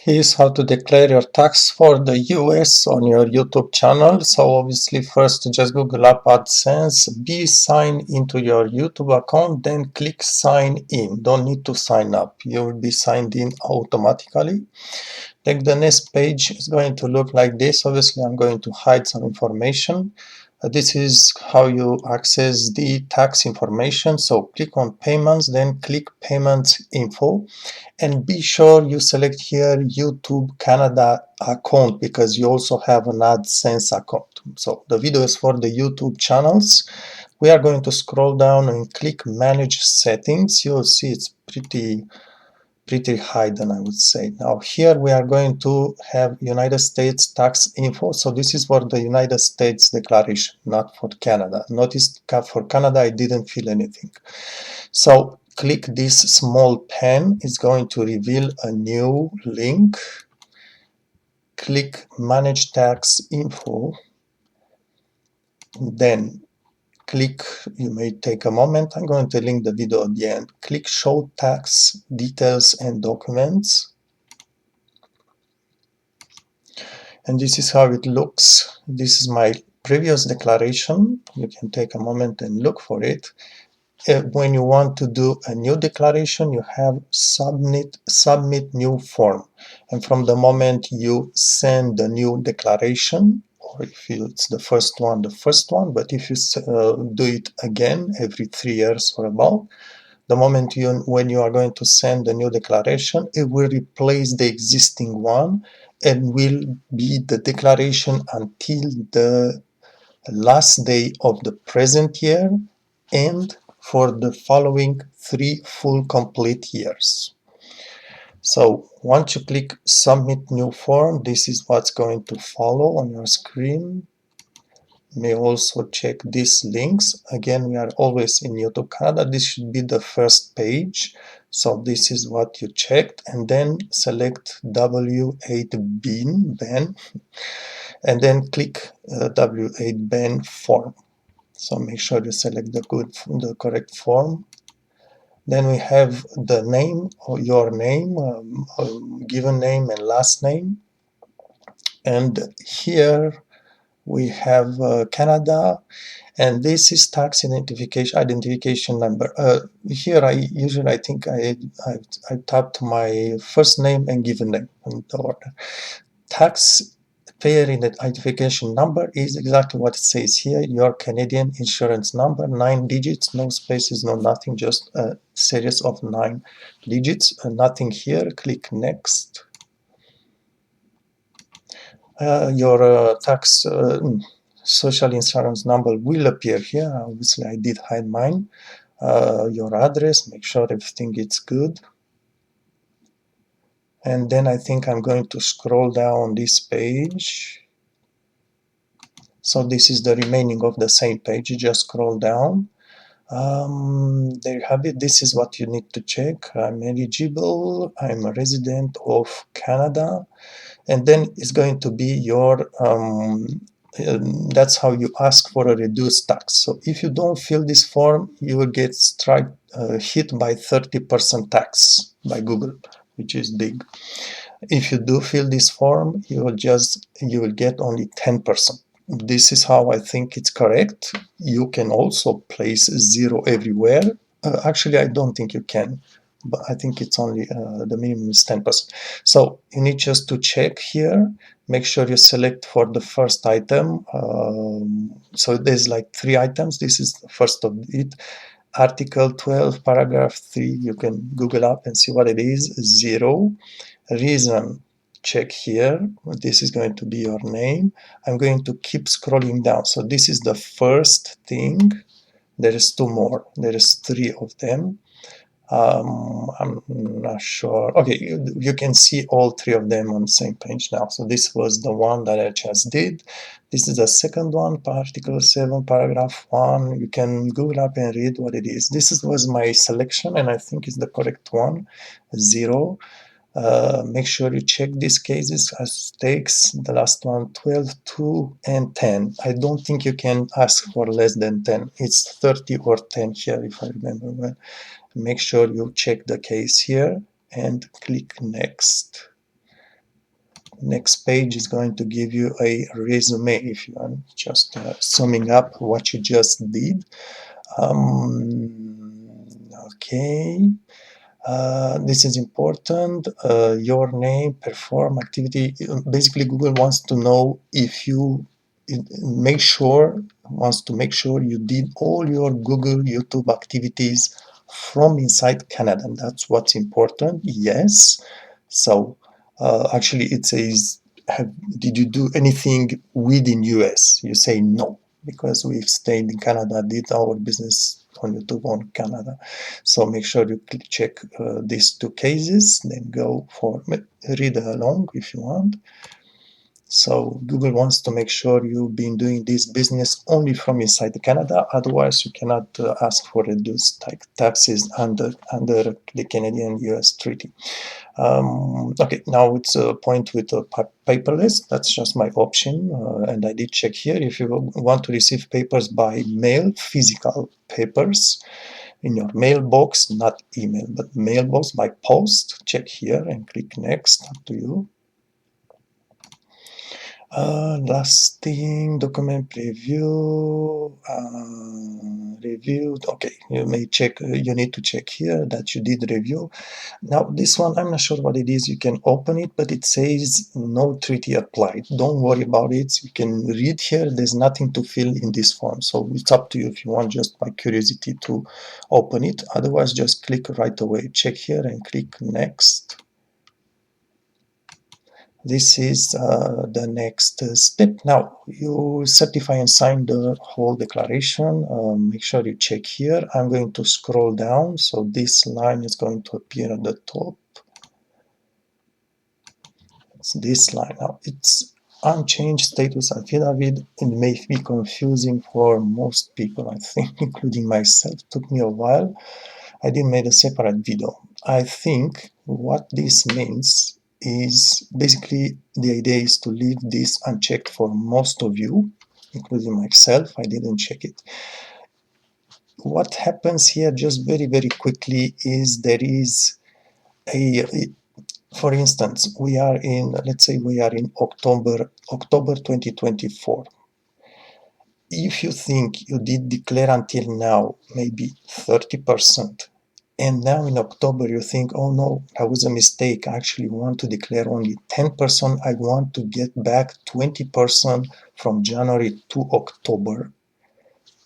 Here's how to declare your tax for the US on your YouTube channel. So obviously first just Google up AdSense, be signed into your YouTube account, then click sign in. Don't need to sign up. You will be signed in automatically. Then the next page is going to look like this. Obviously I'm going to hide some information. This is how you access the tax information. So click on payments, then click payments info. And be sure you select here YouTube Canada account because you also have an AdSense account. So the video is for the YouTube channels. We are going to scroll down and click Manage Settings. You'll see it's pretty hidden, I would say. Now here we are going to have United States tax info. So this is for the United States declaration, not for Canada. Notice for Canada I didn't fill anything. So click this small pen. It's going to reveal a new link. Click Manage Tax Info. Then click, you may take a moment, I'm going to link the video at the end. Click Show Tax Details and Documents. And this is how it looks. This is my previous declaration. You can take a moment and look for it. When you want to do a new declaration, you have submit new form. And from the moment you send the new declaration, or if it's the first one, but if you do it again every 3 years or about, the moment when you are going to send the new declaration, it will replace the existing one and will be the declaration until the last day of the present year and for the following 3 full complete years. So once you click Submit New Form, this is what's going to follow on your screen. You may also check these links. Again, we are always in YouTube Canada. This should be the first page. So this is what you checked, and then select W8 BAN, and then click W8 BAN form. So make sure you select the correct form. Then we have the name, or your name, given name and last name. And here we have Canada, and this is tax identification number. Here I think I tapped my first name and given name in the order. Tax payer identification number is exactly what it says here, your Canadian insurance number, 9 digits, no spaces, no nothing, just a series of 9 digits, nothing here. Click next. Your tax social insurance number will appear here. Obviously I did hide mine. Your address, make sure everything is good. And then I think I'm going to scroll down this page. So this is the remaining of the same page. You just scroll down. There you have it. This is what you need to check. I'm eligible. I'm a resident of Canada. And then it's going to be your that's how you ask for a reduced tax. So if you don't fill this form, you will get hit by 30% tax by Google, which is big. If you do fill this form, you will get only 10%. This is how I think it's correct. You can also place 0 everywhere. Actually, I don't think you can, but I think it's only the minimum is 10%. So you need just to check here. Make sure you select for the first item. So there's like 3 items. This is the first of it. Article 12, paragraph 3. You can Google up and see what it is. 0. Reason, check here. This is going to be your name. I'm going to keep scrolling down. So this is the first thing. There is 2 more. There is 3 of them. I'm not sure. Okay, you can see all 3 of them on the same page now. So this was the one that I just did. This is the second one, Article 7, paragraph 1. You can Google up and read what it is. This was my selection, and I think it's the correct one. 0. Make sure you check these cases as takes. The last one, 12, 2, and 10. I don't think you can ask for less than 10. It's 30 or 10 here, if I remember well. Make sure you check the case here and click next. next page is going to give you a resume if you are just summing up what you just did. Okay. This is important. Your name, perform activity. Basically, Google wants to know if you wants to make sure you did all your Google YouTube activities from inside Canada. And that's what's important. Yes. So actually, it says, did you do anything within US? You say no, because we've stayed in Canada, did our business on YouTube on Canada. So make sure you check these two cases, then go for read along if you want. So Google wants to make sure you've been doing this business only from inside Canada. Otherwise, you cannot ask for reduced taxes under the Canadian-US treaty. Okay, now it's a point with a paperless. That's just my option, and I did check here. If you want to receive papers by mail, physical papers in your mailbox, not email, but mailbox by post, check here and click next. Up to you. Last thing, document preview, reviewed. Okay, you may check, you need to check here that you did review. Now this one, I'm not sure what it is. You can open it, but it says no treaty applied. Don't worry about it. You can read here. There's nothing to fill in this form. So it's up to you if you want, just by curiosity, to open it. Otherwise, just click right away. Check here and click next. This is the next step. Now you certify and sign the whole declaration. Make sure you check here. I'm going to scroll down, so this line is going to appear at the top. It's this line. Now it's unchanged status affidavit. It may be confusing for most people, I think, including myself. It took me a while. I did made a separate video. I think what this means is basically the idea is to leave this unchecked for most of you, including myself. I didn't check it. What happens here, just very, very quickly, is there is for instance, we are in, let's say we are in October 2024. If you think you did declare until now maybe 30%, and now in October you think, oh no, that was a mistake, I actually want to declare only 10%, I want to get back 20% from January to October.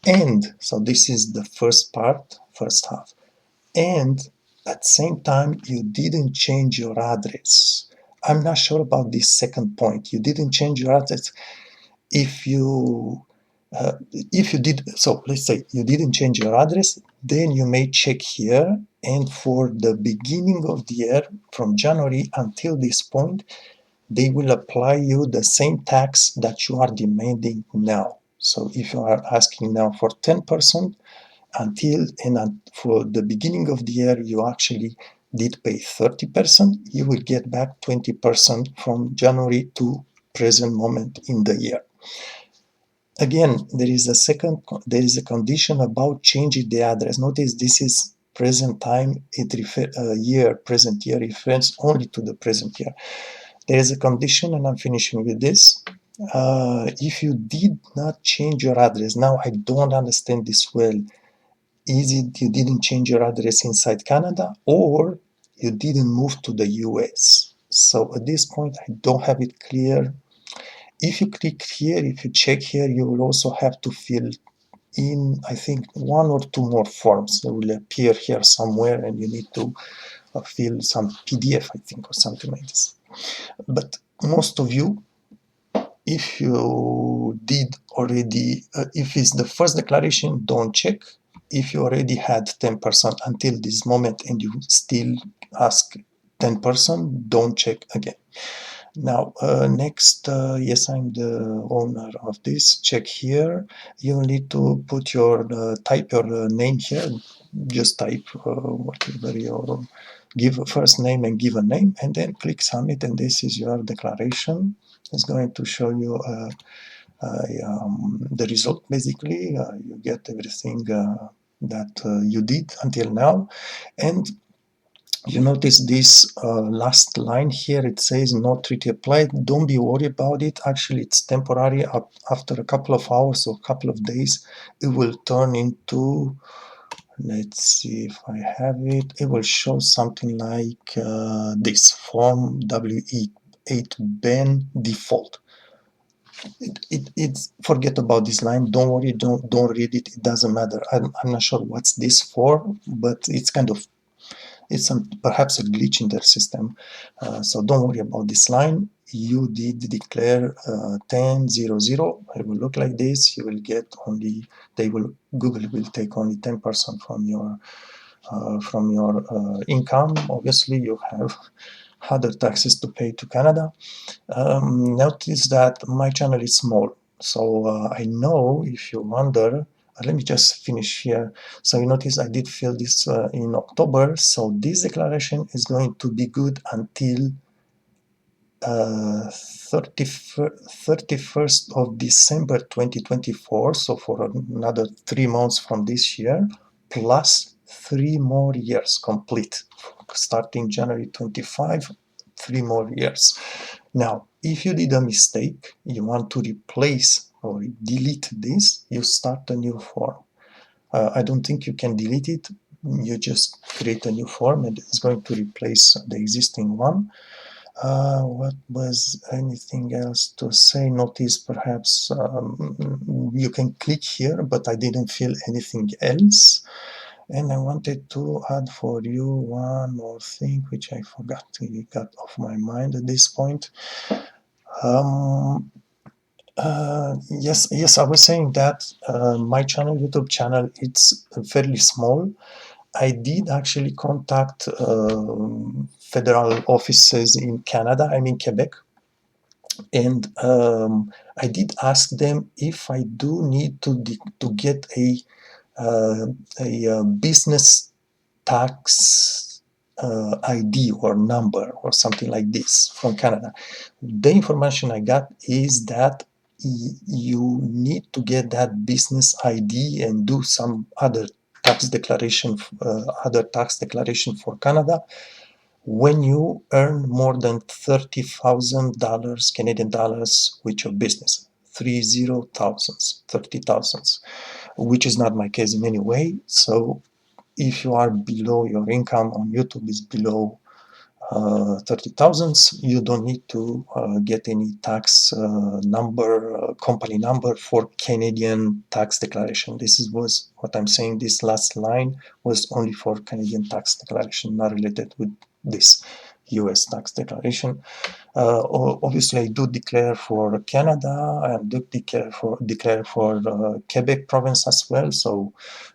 And so this is the first part, first half. And at the same time, you didn't change your address. I'm not sure about this second point. You didn't change your address. If you did, so let's say you didn't change your address, then you may check here, and for the beginning of the year, from January until this point, they will apply you the same tax that you are demanding now. So if you are asking now for 10%, until and for the beginning of the year you actually did pay 30%, you will get back 20% from January to present moment in the year. Again, there is a condition about changing the address. Notice this is present time, present year refers only to the present year. There is a condition, and I'm finishing with this. If you did not change your address, now I don't understand this well. Is it you didn't change your address inside Canada, or you didn't move to the US? So at this point, I don't have it clear. If you click here, if you check here, you will also have to fill in, I think, one or two more forms. They will appear here somewhere, and you need to fill some PDF, I think, or something like this. But most of you, if you did already, if it's the first declaration, don't check. If you already had 10% until this moment and you still ask 10%, don't check again. Now, next, yes, I'm the owner of this. Check here. You need to put your, type your name here. Just type whatever your give a first name and give a name, and then click submit, and this is your declaration. It's going to show you the result. Basically, you get everything that you did until now, and You notice this last line here, it says no treaty applied. Don't be worried about it. Actually, it's temporary. After a couple of hours or a couple of days, it will turn into, let's see if I have it, it will show something like this, form WE8 Ben default. It's forget about this line, don't worry, don't read it, it doesn't matter. I'm not sure what's this for, but it's kind of, it's perhaps a glitch in their system. So don't worry about this line. You did declare 10.00. It will look like this. You will get only, Google will take only 10% from your income. Obviously, you have other taxes to pay to Canada. Notice that my channel is small, so I know if you wonder, let me just finish here. So you notice I did fill this in October, so this declaration is going to be good until 31st of December 2024, so for another 3 months from this year, plus 3 more years complete, starting January 25, 3 more years. Now, if you did a mistake, you want to replace or delete this, you start a new form. I don't think you can delete it. You just create a new form and it's going to replace the existing one. What was anything else to say? Notice perhaps you can click here, but I didn't feel anything else. And I wanted to add for you one more thing, which I forgot. It got off my mind at this point. Yes, I was saying that my channel, YouTube channel, it's fairly small. I did actually contact federal offices in Canada, I mean Quebec, and I did ask them if I do need to get a business tax ID or number or something like this from Canada. The information I got is that you need to get that business ID and do some other tax declaration for Canada when you earn more than $30,000 Canadian dollars with your business. 30,000, which is not my case in any way. So if you are below, your income on YouTube is below 30,000, you don't need to get any tax number, company number for Canadian tax declaration. Was what I'm saying. This last line was only for Canadian tax declaration, not related with this US tax declaration. Obviously, I do declare for Canada and do declare for Quebec province as well. So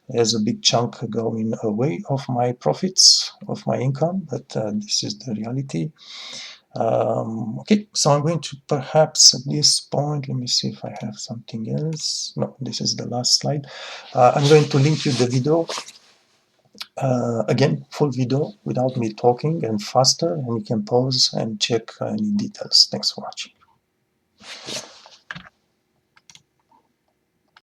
there's a big chunk going away of my profits, of my income, but this is the reality. Okay, so I'm going to perhaps at this point, let me see if I have something else. No, this is the last slide. I'm going to link you the video. Again, full video without me talking and faster, and you can pause and check any details. Thanks for watching.